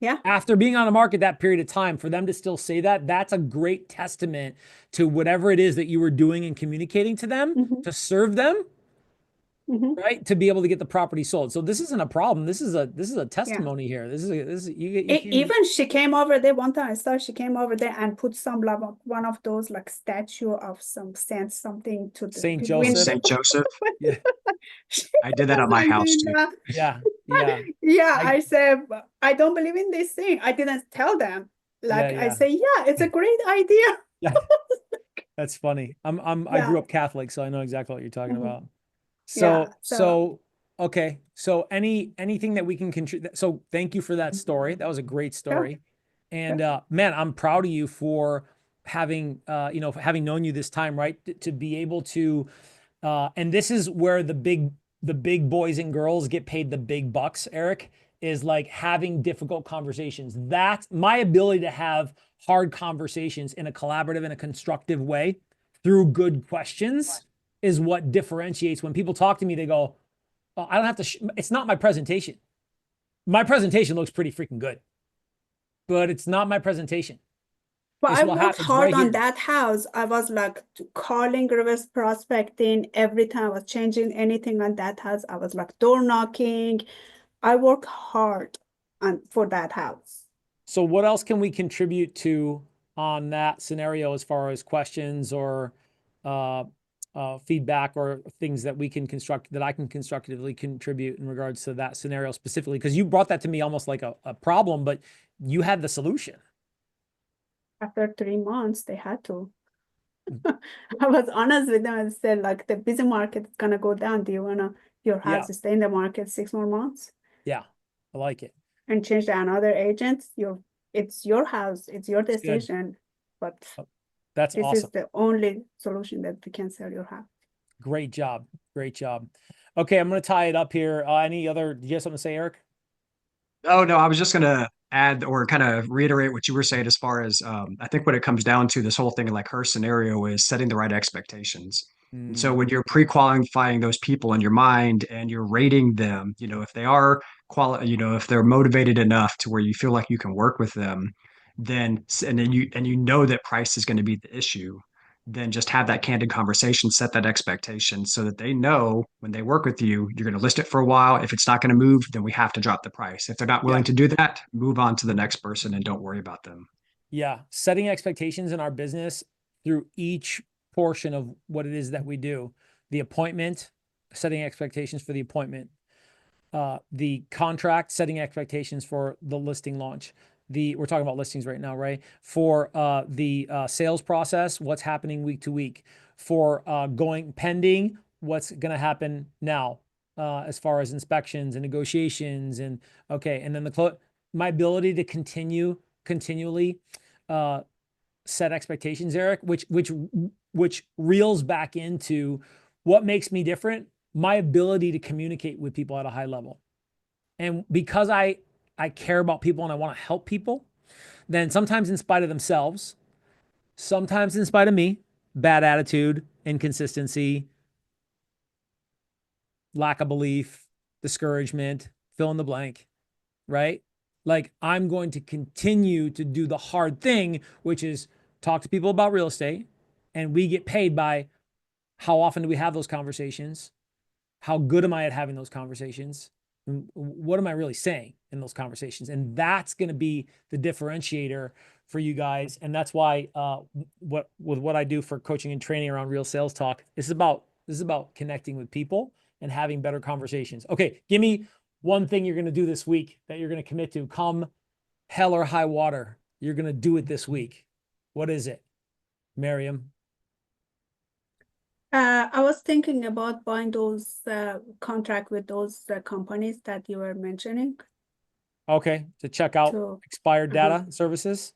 Yeah. After being on the market that period of time, for them to still say that, that's a great testament to whatever it is that you were doing and communicating to them to serve them, right? To be able to get the property sold. So this isn't a problem. This is a testimony here. This is you can't Even she came over there one time. I saw she came over there and put some like one of those like statue of some saint something to the Saint window. Joseph. St. Joseph. Yeah. She I did that at my wasn't house doing too. that. Yeah. Yeah. Yeah, I said, I don't believe in this thing. I didn't tell them. Yeah. Like I Yeah. say, yeah, it's a great idea. Yeah. That's funny. I Yeah. grew up Catholic, so I know exactly what you're talking about. Yeah. So okay. So anything that we can contribute. So thank you for that story. That was a great Sure. story. And man, I'm proud of you for having having known you this time, right? To be able to and this is where the big boys and girls get paid the big bucks, Eric, is like having difficult conversations. That's my ability to have hard conversations in a collaborative and a constructive way through good questions is what differentiates when people talk to me. They go, oh, I don't have to, it's not my presentation. My presentation looks pretty freaking good, but it's not my presentation. But It's I what worked happens hard right on here. that house. I was like calling, reverse prospecting every time I was changing anything on that house. I was like door knocking. I worked hard for that house. So what else can we contribute to on that scenario as far as questions or uh, feedback or things that we can that I can constructively contribute in regards to that scenario specifically? Because you brought that to me almost like a problem, but you had the solution. After 3 months, they had to. I was honest with them and said, like, the busy market is gonna go down. Do you wanna your house to stay in the market 6 more months Yeah, I like it. and change to another agent? It's your house, it's your It's good. decision. But That's this awesome. is the only solution that we can sell your house. Great job. Great job. Okay, I'm going to tie it up here. Any other, do you have something to say, Eric? Oh no, I was just gonna add or kind of reiterate what you were saying as far as I think what it comes down to this whole thing like her scenario is setting the right expectations. And so when you're pre-qualifying those people in your mind and you're rating them, if they are if they're motivated enough to where you feel like you can work with them, then you know that price is going to be the issue, then just have that candid conversation, set that expectation so that they know when they work with you, you're going to list it for a while. If it's not going to move, then we have to drop the price. If they're not willing Yeah. to do that, move on to the next person and don't worry about them. Yeah. Setting expectations in our business through each portion of what it is that we do. The appointment, setting expectations for the appointment. The contract, setting expectations for the listing launch. we're talking about listings right now, right? For the sales process, what's happening week to week. For going pending, what's going to happen now as far as inspections and negotiations and okay. And then my ability to continually set expectations, Eric, which reels back into what makes me different, my ability to communicate with people at a high level. And because I care about people and I want to help people, then sometimes in spite of themselves, sometimes in spite of me, bad attitude, inconsistency, lack of belief, discouragement, fill in the blank, right? Like I'm going to continue to do the hard thing, which is talk to people about real estate. And we get paid by how often do we have those conversations? How good am I at having those conversations? And what am I really saying in those conversations? And that's going to be the differentiator for you guys. And that's why what I do for coaching and training around real sales talk, this is about connecting with people and having better conversations. Okay, give me one thing you're going to do this week that you're going to commit to. Come hell or high water, you're going to do it this week. What is it, Miriam? I was thinking about buying those contract with those companies that you were mentioning. Okay, to check out expired data services.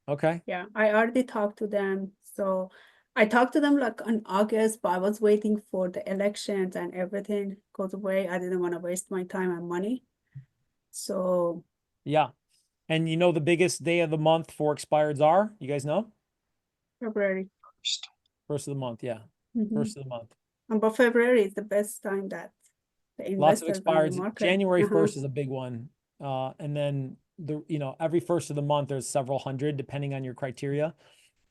Okay. Yeah, I already talked to them. So I talked to them like in August, but I was waiting for the elections and everything goes away. I didn't want to waste my time and money. So yeah. And you know the biggest day of the month for expireds are? You guys know? February. First of the month, yeah. First of the month. But February is the best time that the Lots of investors on the expireds. market. January 1st is a big one. And then every first of the month there's several hundred depending on your criteria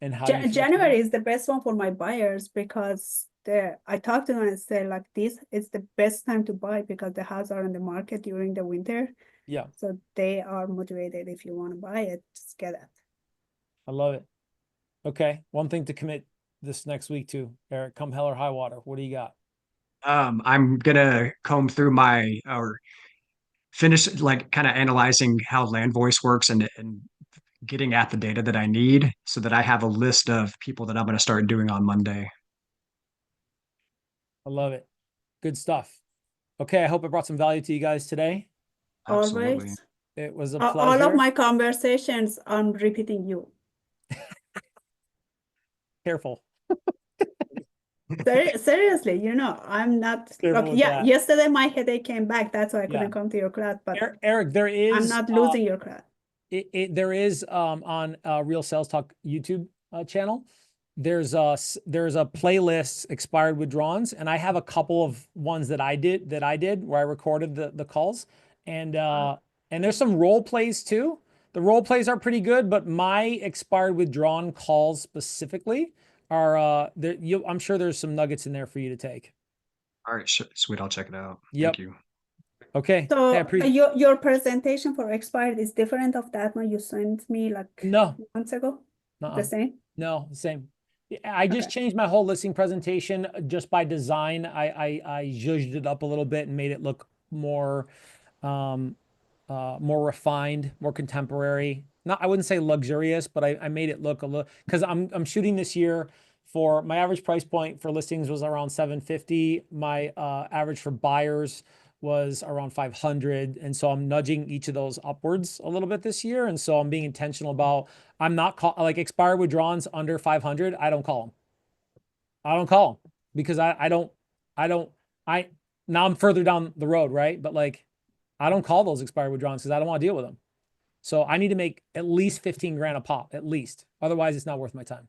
and how you January is the best one for my buyers because I talked to them and said like this is the best time to buy because the houses are on the market during the winter. Yeah. So they are motivated. If you want to buy it, just get it. I love it. Okay. One thing to commit this next week to, Eric, come hell or high water. What do you got? I'm gonna comb through or finish like kind of analyzing how Land Voice works and getting at the data that I need so that I have a list of people that I'm going to start doing on Monday. I love it. Good stuff. Okay. I hope it brought some value to you guys today. Absolutely. Always. It was a All pleasure. of my conversations, I'm repeating you. Careful. Seriously, I'm not Careful with yeah, that. yesterday my headache came back. That's why I couldn't come to your class. But Eric, there is I'm not losing your class. There is on Real Sales Talk YouTube channel. There's a playlist expired withdrawals, and I have a couple of ones that I did where I recorded the calls, and there's some role plays too. The role plays are pretty good, but my expired withdrawn calls specifically are I'm sure there's some nuggets in there for you to take. All right, sweet. I'll check it out. Yep. Thank you. Okay. So hey, your presentation for expired is different of that one you sent me like months ago? The same? No, the same. I just changed my whole listing presentation just by design. I zhuzhed it up a little bit and made it look more more refined, more contemporary. I wouldn't say luxurious, but I made it look a little, because I'm shooting this year for my average price point for listings was around 750. My average for buyers was around 500. And so I'm nudging each of those upwards a little bit this year. And so I'm being intentional about, I'm not like expired withdrawals under 500. I don't call them. I don't call them because now I'm further down the road, right? But like, I don't call those expired withdrawals because I don't want to deal with them. So I need to make at least 15 grand a pop, at least. Otherwise, it's not worth my time.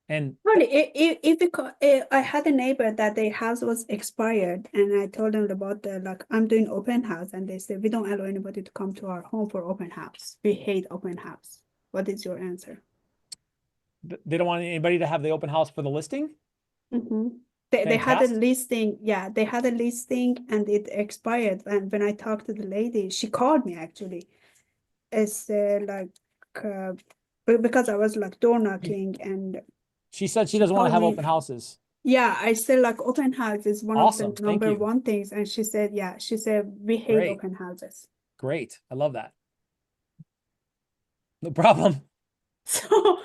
And I had a neighbor that their house was expired, and I told them about I'm doing open house, and they said we don't allow anybody to come to our home for open house. We hate open house. What is your answer? They don't want anybody to have the open house for the listing? They had a listing. Yeah, they had a listing and it expired. And when I talked to the lady, she called me actually. It's because I was like door knocking, and she said she doesn't want to have open houses. Yeah, I said like open house is one of the number one things. And she said, we hate open houses. Great. I love that. No problem. So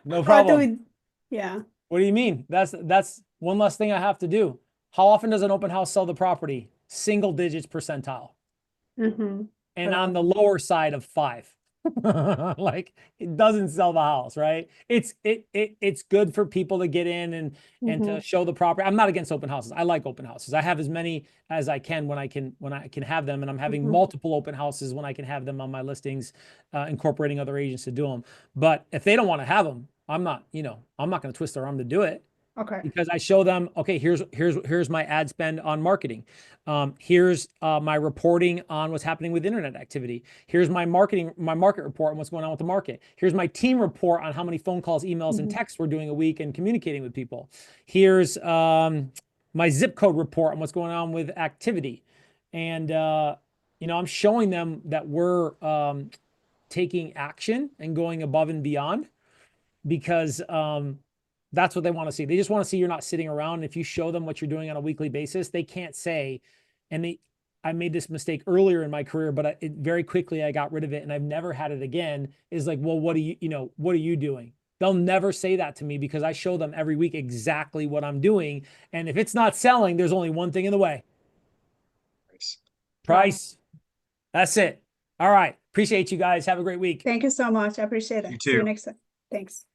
No what do problem. we, yeah. What do you mean? That's one less thing I have to do. How often does an open house sell the property? Single digits percentile. Mm-hmm. And on the lower side of 5. Like it doesn't sell the house, right? It's good for people to get in and to show the property. I'm not against open houses. I like open houses. I have as many as I can when I can have them, and I'm having multiple open houses when I can have them on my listings, incorporating other agents to do them. But if they don't want to have them, I'm not going to twist their arm to do it. Okay. Because I show them, okay, here's my ad spend on marketing. Here's my reporting on what's happening with internet activity. Here's my market report on what's going on with the market. Here's my team report on how many phone calls, emails, and texts we're doing a week and communicating with people. Here's my zip code report on what's going on with activity. And I'm showing them that we're taking action and going above and beyond, because that's what they want to see. They just want to see you're not sitting around. And if you show them what you're doing on a weekly basis, they can't say, I made this mistake earlier in my career, but very quickly I got rid of it and I've never had it again, is like, well, what are you doing? They'll never say that to me because I show them every week exactly what I'm doing. And if it's not selling, there's only one thing in the way. Price. That's it. All right. Appreciate you guys. Have a great week. Thank you so much. I appreciate it. You See you too. next time. Thanks.